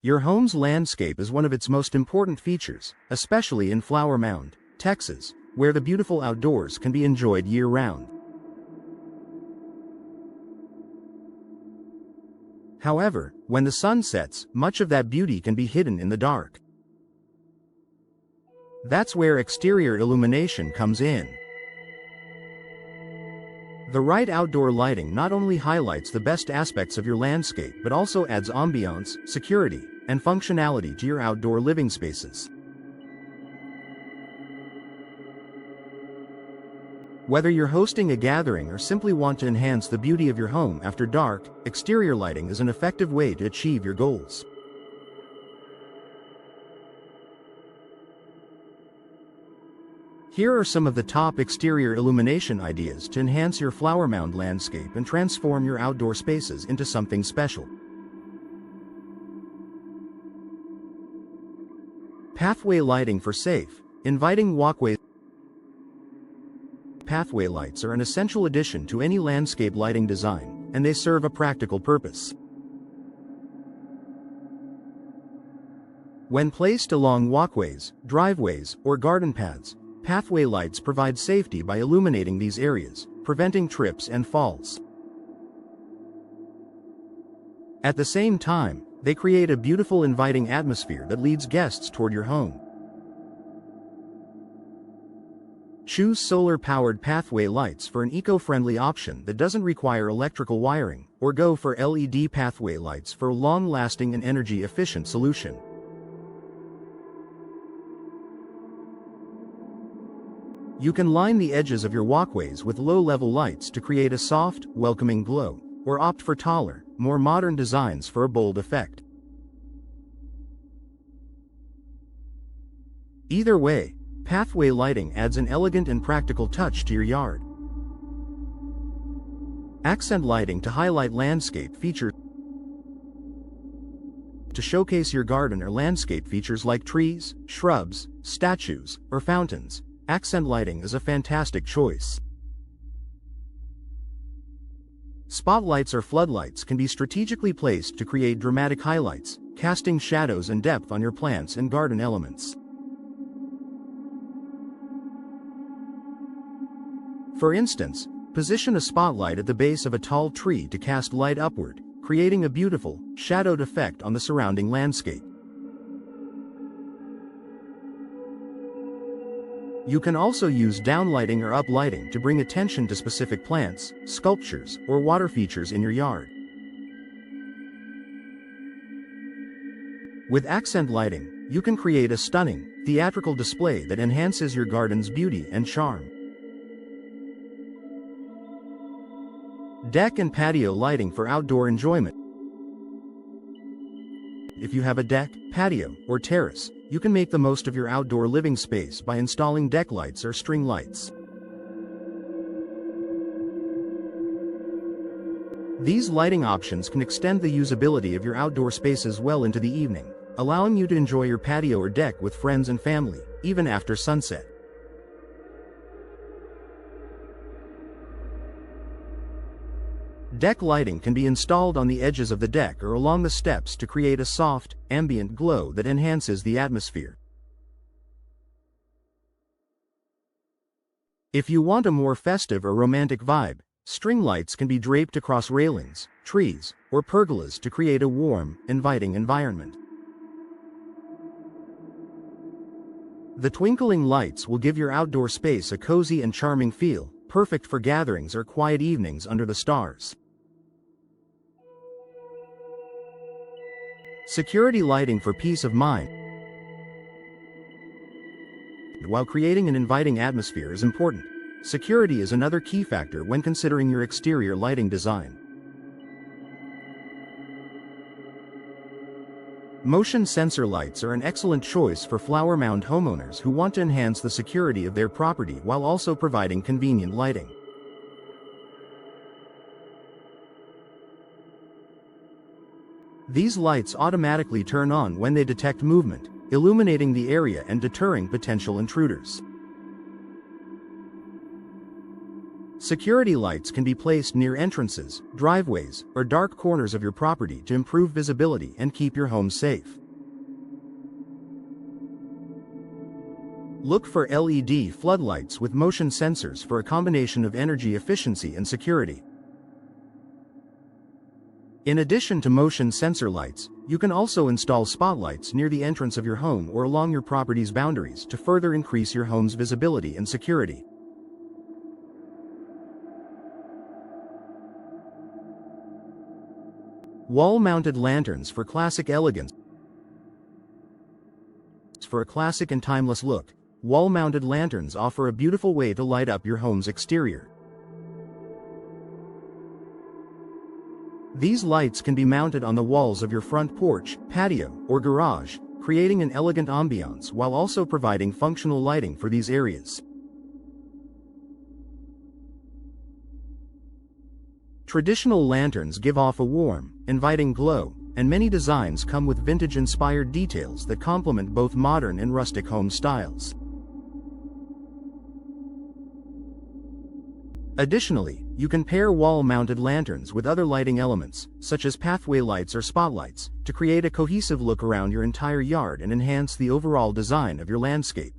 Your home's landscape is one of its most important features, especially in Flower Mound, Texas, where the beautiful outdoors can be enjoyed year-round. However, when the sun sets, much of that beauty can be hidden in the dark. That's where exterior illumination comes in. The right outdoor lighting not only highlights the best aspects of your landscape but also adds ambiance, security, and functionality to your outdoor living spaces. Whether you're hosting a gathering or simply want to enhance the beauty of your home after dark, exterior lighting is an effective way to achieve your goals. Here are some of the top exterior illumination ideas to enhance your flower mound landscape and transform your outdoor spaces into something special. Pathway lighting for safe, inviting walkways. Pathway lights are an essential addition to any landscape lighting design, and they serve a practical purpose. When placed along walkways, driveways, or garden paths, pathway lights provide safety by illuminating these areas, preventing trips and falls. At the same time, they create a beautiful, inviting atmosphere that leads guests toward your home. Choose solar-powered pathway lights for an eco-friendly option that doesn't require electrical wiring, or go for LED pathway lights for a long-lasting and energy-efficient solution. You can line the edges of your walkways with low-level lights to create a soft, welcoming glow, or opt for taller, more modern designs for a bold effect. Either way, pathway lighting adds an elegant and practical touch to your yard. Accent lighting to highlight landscape features. To showcase your garden or landscape features like trees, shrubs, statues, or fountains, accent lighting is a fantastic choice. Spotlights or floodlights can be strategically placed to create dramatic highlights, casting shadows and depth on your plants and garden elements. For instance, position a spotlight at the base of a tall tree to cast light upward, creating a beautiful, shadowed effect on the surrounding landscape. You can also use downlighting or uplighting to bring attention to specific plants, sculptures, or water features in your yard. With accent lighting, you can create a stunning, theatrical display that enhances your garden's beauty and charm. Deck and patio lighting for outdoor enjoyment. If you have a deck, patio, or terrace, you can make the most of your outdoor living space by installing deck lights or string lights. These lighting options can extend the usability of your outdoor spaces well into the evening, allowing you to enjoy your patio or deck with friends and family, even after sunset. Deck lighting can be installed on the edges of the deck or along the steps to create a soft, ambient glow that enhances the atmosphere. If you want a more festive or romantic vibe, string lights can be draped across railings, trees, or pergolas to create a warm, inviting environment. The twinkling lights will give your outdoor space a cozy and charming feel, perfect for gatherings or quiet evenings under the stars. Security lighting for peace of mind. While creating an inviting atmosphere is important, security is another key factor when considering your exterior lighting design. Motion sensor lights are an excellent choice for flower mound homeowners who want to enhance the security of their property while also providing convenient lighting. These lights automatically turn on when they detect movement, illuminating the area and deterring potential intruders. Security lights can be placed near entrances, driveways, or dark corners of your property to improve visibility and keep your home safe. Look for LED floodlights with motion sensors for a combination of energy efficiency and security. In addition to motion sensor lights, you can also install spotlights near the entrance of your home or along your property's boundaries to further increase your home's visibility and security. Wall-mounted lanterns for classic elegance. For a classic and timeless look, wall-mounted lanterns offer a beautiful way to light up your home's exterior. These lights can be mounted on the walls of your front porch, patio, or garage, creating an elegant ambiance while also providing functional lighting for these areas. Traditional lanterns give off a warm, inviting glow, and many designs come with vintage-inspired details that complement both modern and rustic home styles. Additionally, you can pair wall-mounted lanterns with other lighting elements, such as pathway lights or spotlights, to create a cohesive look around your entire yard and enhance the overall design of your landscape.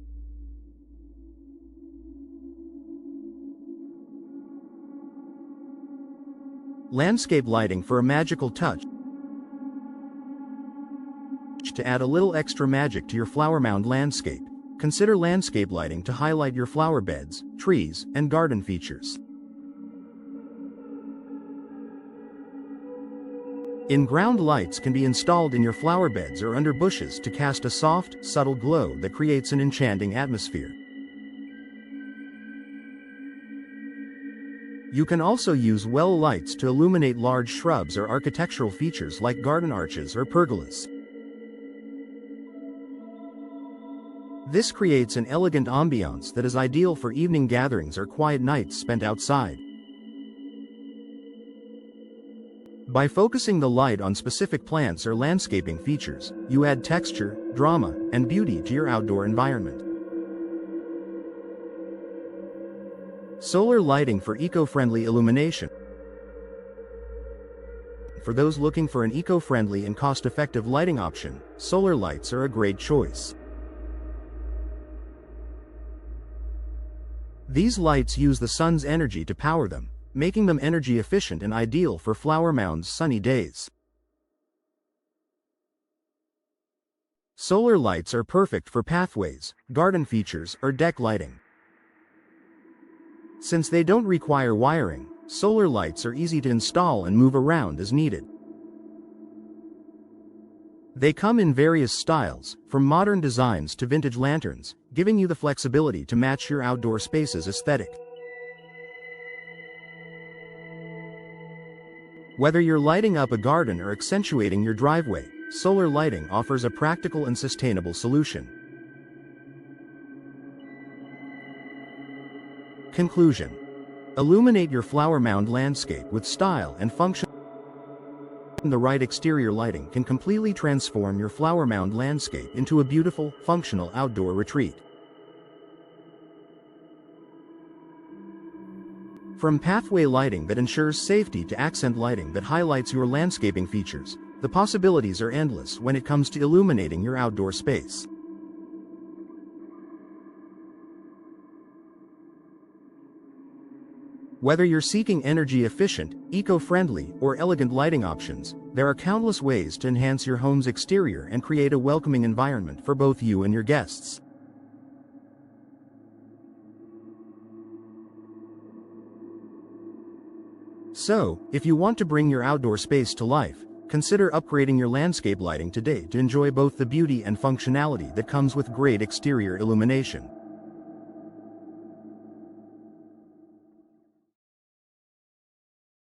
Landscape lighting for a magical touch. To add a little extra magic to your flower mound landscape, consider landscape lighting to highlight your flower beds, trees, and garden features. In-ground lights can be installed in your flower beds or under bushes to cast a soft, subtle glow that creates an enchanting atmosphere. You can also use well lights to illuminate large shrubs or architectural features like garden arches or pergolas. This creates an elegant ambiance that is ideal for evening gatherings or quiet nights spent outside. By focusing the light on specific plants or landscaping features, you add texture, drama, and beauty to your outdoor environment. Solar lighting for eco-friendly illumination. For those looking for an eco-friendly and cost-effective lighting option, solar lights are a great choice. These lights use the sun's energy to power them, making them energy efficient and ideal for flower mounds' sunny days. Solar lights are perfect for pathways, garden features, or deck lighting. Since they don't require wiring, solar lights are easy to install and move around as needed. They come in various styles, from modern designs to vintage lanterns, giving you the flexibility to match your outdoor space's aesthetic. Whether you're lighting up a garden or accentuating your driveway, solar lighting offers a practical and sustainable solution. Conclusion: illuminate your flower mound landscape with style and function. The right exterior lighting can completely transform your flower mound landscape into a beautiful, functional outdoor retreat. From pathway lighting that ensures safety to accent lighting that highlights your landscaping features, the possibilities are endless when it comes to illuminating your outdoor space. Whether you're seeking energy-efficient, eco-friendly, or elegant lighting options, there are countless ways to enhance your home's exterior and create a welcoming environment for both you and your guests. So, if you want to bring your outdoor space to life, consider upgrading your landscape lighting today to enjoy both the beauty and functionality that comes with great exterior illumination.